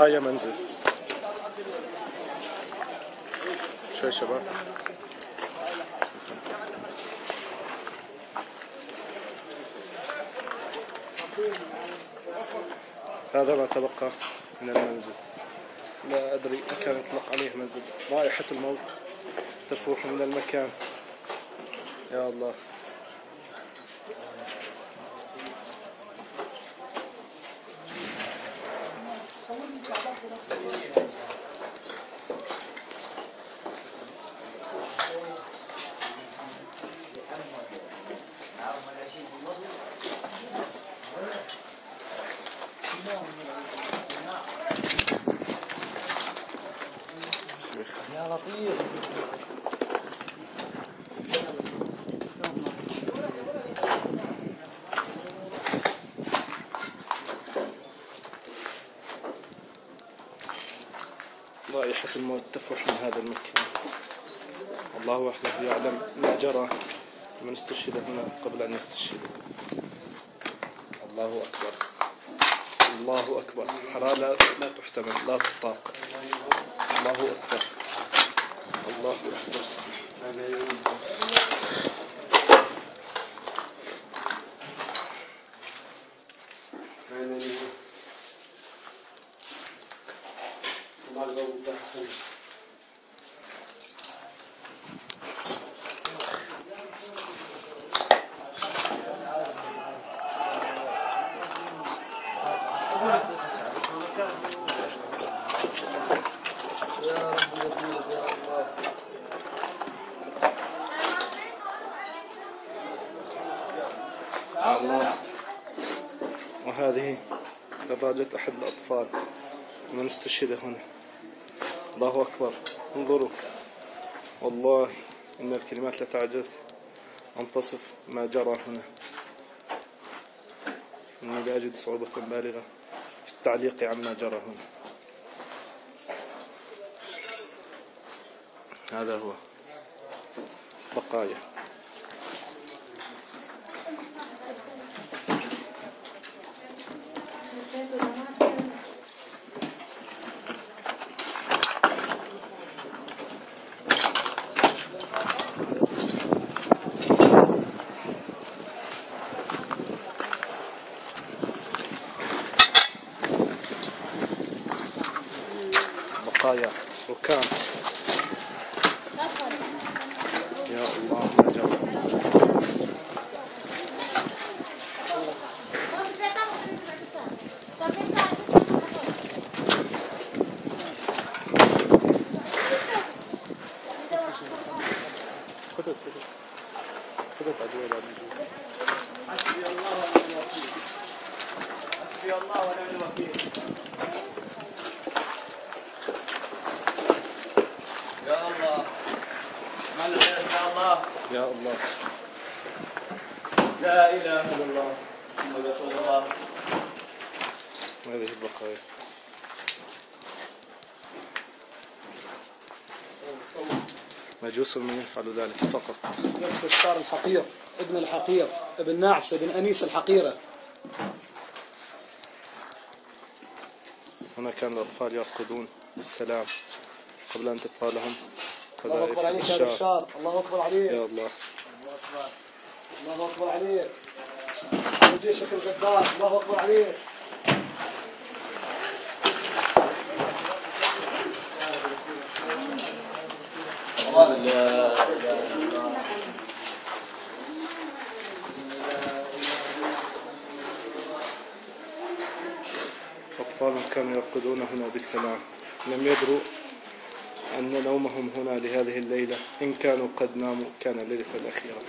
بقايا منزل. شوي شباب. هذا ما تبقى من المنزل، لا أدري إن كان يطلق عليه منزل. رائحة الموت تفوح من المكان، يا الله. يا لطيف. رائحة الموت تفوح من هذا المكان، الله وحده يعلم ما جرى من استشهد هنا قبل أن يستشهد. الله أكبر، الله أكبر، حرارة لا تحتمل، لا تطاق. الله أكبر، الله أكبر. الله. وهذه دراجة أحد الأطفال من استشهد هنا. الله أكبر، انظروا، والله إن الكلمات لا تعجز أن تصف ما جرى هنا. إني لا أجد صعوبة بالغة في التعليق عما جرى هنا. هذا هو بقايا. بقايا ركام، يا الله ما جرى. خذت أدوية بعد الجوع. حسبي الله ونعم الوكيل، حسبي الله ونعم الوكيل. يا الله، من يا الله، يا الله، لا إله إلا الله محمد رسول الله. هذه البقايا. مجوس من يفعل ذلك فقط. بشار الحقير، ابن الحقير، ابن ناعسة، ابن أنيس الحقيرة. هنا كان الأطفال يرقدون بالسلام قبل أن تطفى لهم الله أكبر عليك يا بشار، الله أكبر عليك، يا الله، الله أكبر عليك، جيشك الغدار، الله أكبر عليك. أطفال كانوا يرقدون هنا بالسلام، لم يدروا أن نومهم هنا لهذه الليلة إن كانوا قد ناموا كان الليلة الأخيرة.